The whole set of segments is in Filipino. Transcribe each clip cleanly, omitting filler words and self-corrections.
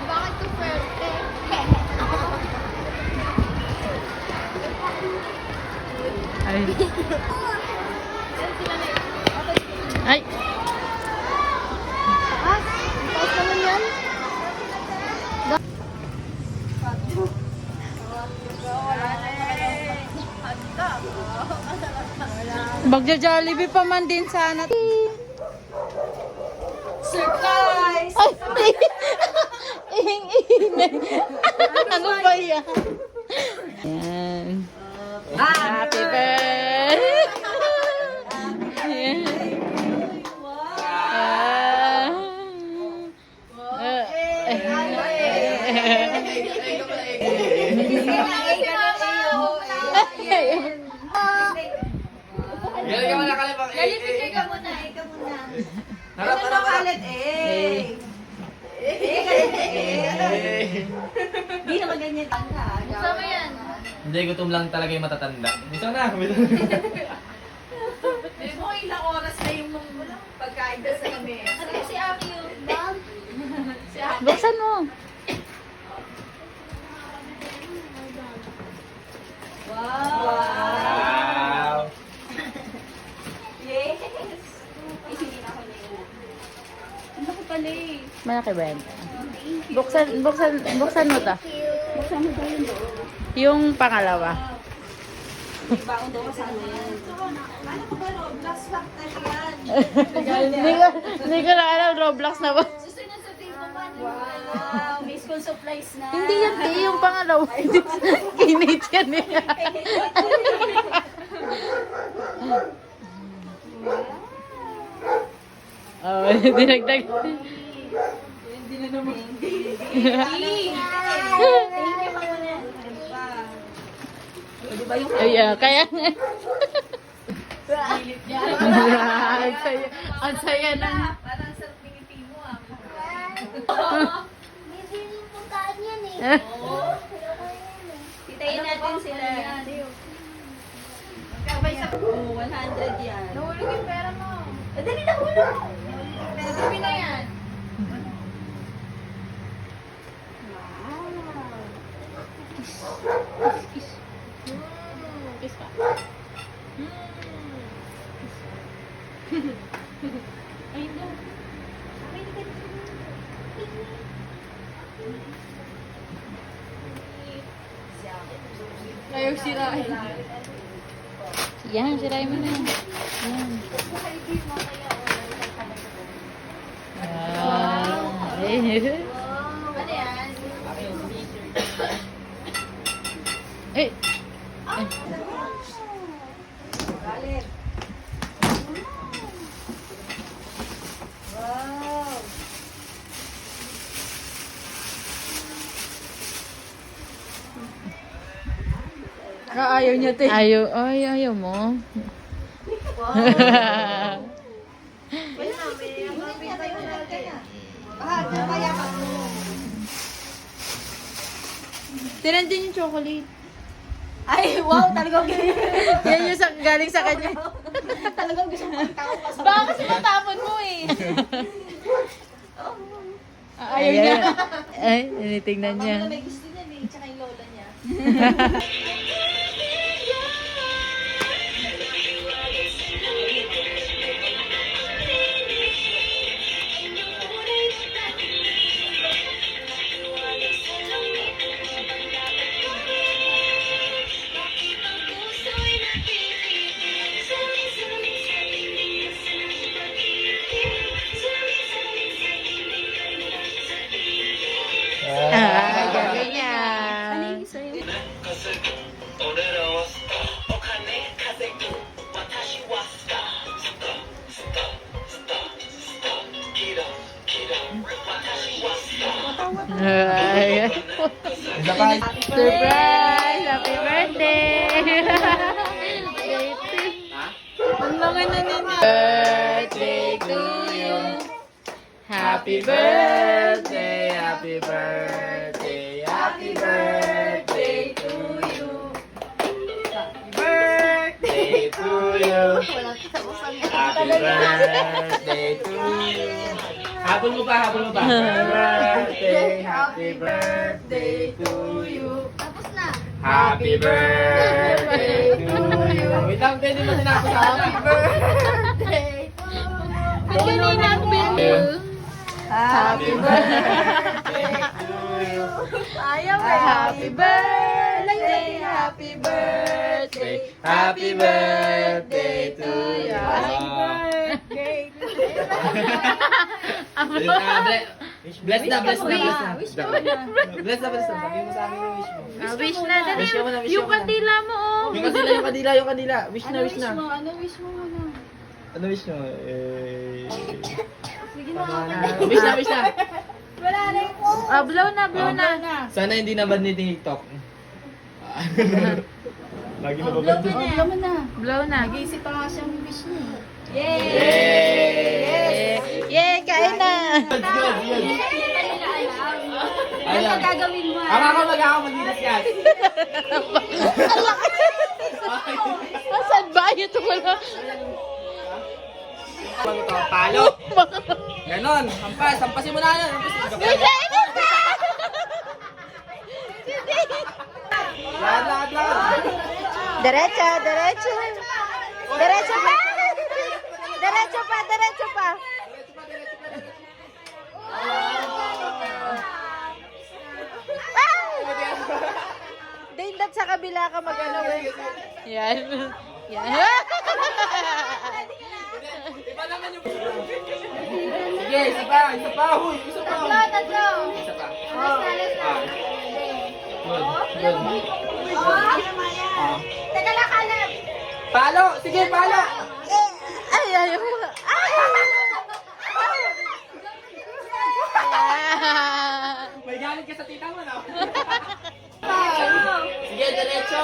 Bakit to pwerte? Ay. Ay. Taas? Taas naman yan? Magja-Jollibee pa man din sana. Surprise! Ay, ihing-ihing. Ano ba yan? Yan. Happy birthday! Galing ka muna, kalipang. Lalipigay ka muna, ka muna. Harap, harap, harap. Hindi naman ganyan. Sama yan. Hindi, gutom lang talaga yung matatanda. Gusto na. Mo ilang oras na yung pagkain doon sa kami. Ano si Aki yung bag? Si Aki. Buksan mo. Wow! Yes! Isingin ako na yun. Ano ko pala eh. Malaki ba yan? Buksan mo to. Buksan mo daw yun doon. Yung pangalawa. Baon daw kasama yan. Ano ko ba Roblox lock na yan? Hindi ko na alam, Roblox na ba? Gusto niya sabihin mo pa. Wow! May school supplies na. Hindi yan, yung pangalawa. Kinate yan eh. Oh, dinagdag. Hindi na naman. Thank you pa muna. Di ba yung Ay, kaya nga. silip niya? Ang saya na. Parang sa pinipin mo ah. Bibili po kaan yan eh. Titayin natin sila. Magkabay sa 100 yan. Nahulog yung pera mo. Dali na hulog. Sabi na yan. Kiss pa. Ay, no. Ayaw sirain. Yan, sirain mo na. Yan. Ay. Ano yan? Eh. Galit. Wow. Ayaw niya, te. Ayaw mo. Tinan din yung chocolate. Ay, wow, talagang Yan yung galing sa kanya. talagang gusto mo ang tao pa sa Baka kasi matapon mo eh. Ayaw niya. Ay, tinitingnan niya. may gusto niya eh, tsaka yung lola niya. Galing niya. Ay. Isa pa. Surprise! Happy birthday! Ang laki na nito. Birthday to you. Happy birthday, birthday to you. Habol mo pa, habol mo pa. Happy birthday to you. Tapos na. Happy birthday to you. Wait lang, pwede mo sinabi sa akin. Happy birthday. Kanina ang bill. Happy birthday to you. Ayaw eh. Happy birthday, happy birthday. Happy birthday to you. Bless na, bless na, bless na. Bless na, bless na. Sabi mo sa akin yung wish mo. Wish na, dali. Wish mo na, wish Yung mo na. kandila mo, oh. Yung kadila, yung kadila, yung kadila. Wish na, wish na. Ano wish mo muna? Ano wish mo? Sige na. Wish na, wish na. Wala na yung Blow na, blow na. Sana hindi na ban ni TikTok. Lagi na babad din. Blow mo na. Blow na. Nag-iisip pa nga siyang wish niya. Yay! Yay, kain na. Good, good, good. Ano ang gagawin mo? Ako mag-discuss. Asan ba? Ito wala. Palo! Ganon, hampas, hampasin mo na yan. Lahat. Diretso, diretso. Diretso pa. Diretso pa, diretso pa. Dindot sa kabila ka mag-ano eh. Yan. Yan. Iba naman yung... Sige, isa pa. Huy, isa pa. Tatlo. Isa pa. Alas na. Good. Teka lang, Caleb. Palo! Sige, palo! Ay, ay, ay. May galit ka sa tita mo, no? Sige, diretso.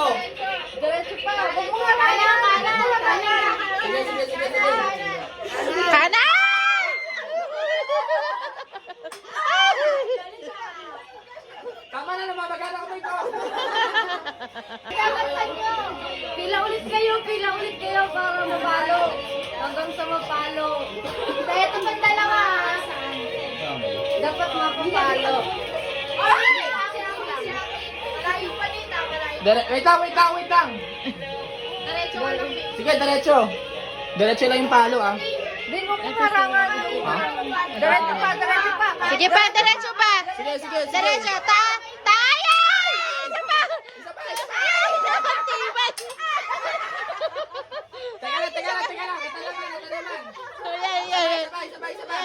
Diretso pa. Huwag mo nga kanan. Sige. Kana! Tama na, namamagana ko ito. Pila ulit kayo para mapalo. Hanggang sa mapalo. Kaya ito pang dalawa. Dapat mapapalo. Malayo pa dito. Wait lang. Diretso ka lang. Sige, diretso. Diretso lang yung palo, ah. Din mo kumarangan. Ha? Diretso pa. Sige pa, diretso pa. Sige. Diretso, tayo! Isa pa! Ay, tibay! Teka lang. Ito naman. Ay, ay, ay. Isa pa. Isa pa.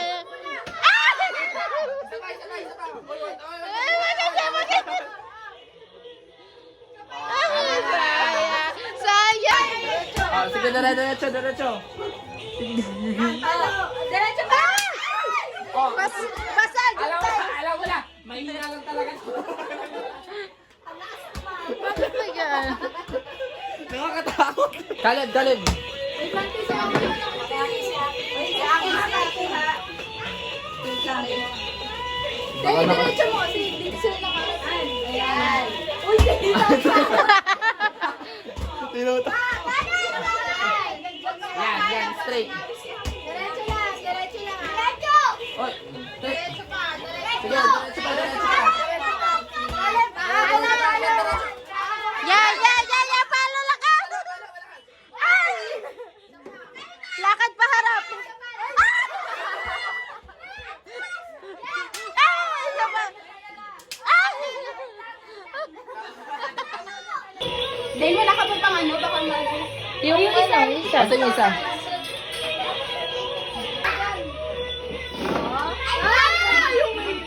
Sayang! Ah, sige, diretso. Diretso pa. Oh, Basag! alam mo na. Mahina lang talaga. Bakit ba yan? Nakakatakot. Kaleb. Baka na... Diretso mo. Dito sila nakalaan. Ayan. Uy, Tinuta. Yan, straight. Diretso lang. Diretso! Oh, Diretso pa. sige, diretso pa. Ya, palo lakad! Ay! Lakad pa harap! Ay! Isa pa! Ay! Dahil wala ka pa pang ano, baka Yung isa. Asan yung isa?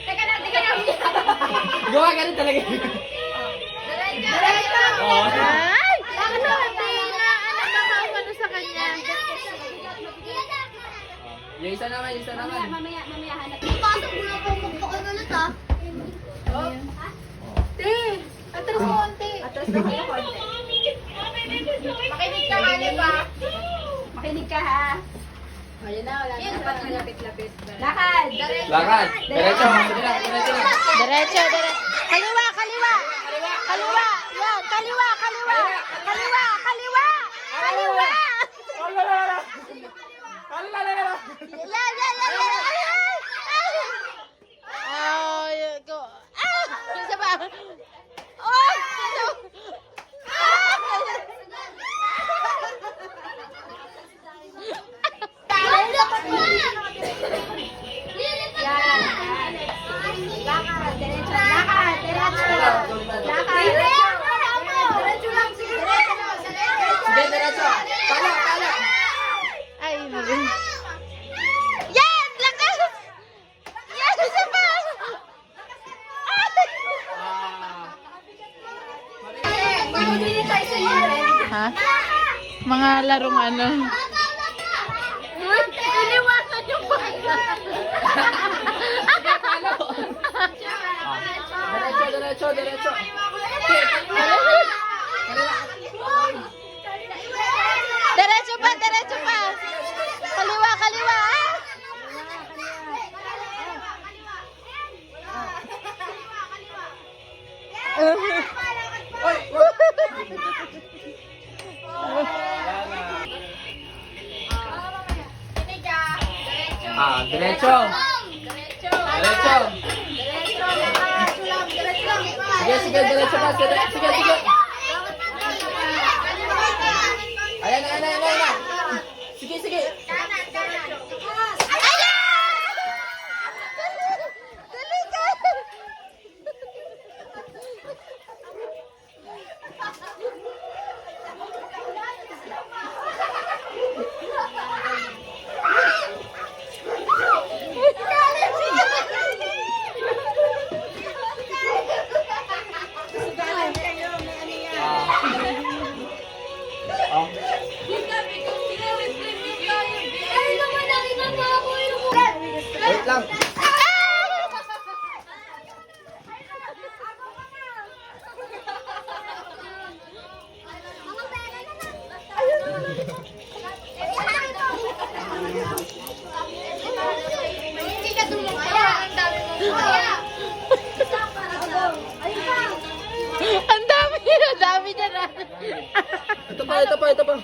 Teka lang. Gawa ka rin talaga. Diretso! Oo. Ay! Bakit hindi na ano sa kanya? Yung isa naman. Mamaya hanap. Pasok mo na po magpakanulit ah. Te! Atras mo konti. Atras na kayo konti. Makinig ka ha, di ba? Makinig ka ha. Wala na. Dapat malapit-lapit. Lakad! Lakad. Diretso. Sige lang. Diretso. Kaliwa! Yan, kaliwa! Yan, yan, yan, yan. Oh, yun ko. Isa pa. Oh, isa pa. Lakad, diretso. Lakad, diretso. Lakad, diretso lang. Diretso lang. Sige, diretso. Pala. Ay, mabil. Yan! Lakas! Yan! Isa pa! Magbibili tayo sa year-end. Ha? Mga larong ano? Iniwasan yung bata. Diretso. Diretso pa! Diretso pa! Kaliwa! Kaliwa! Diretso. Sige, diretso pa. Sige. Ayan na. Sige. Dali ka! Wait lang. Hindi ka tumaya. Ang dami mo tumaya. Ang dami niya na. Ito pa.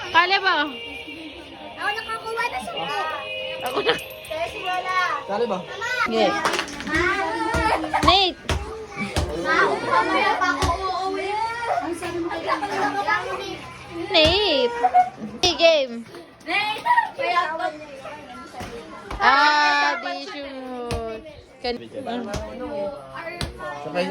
Kali mo. Ako nakakuha na sa mga. Ako na. Kali ba? Okay. Nate. Mamaya pa ako uuwi. Ang sarap Nate. Hey, game. Di shoot. Sabay.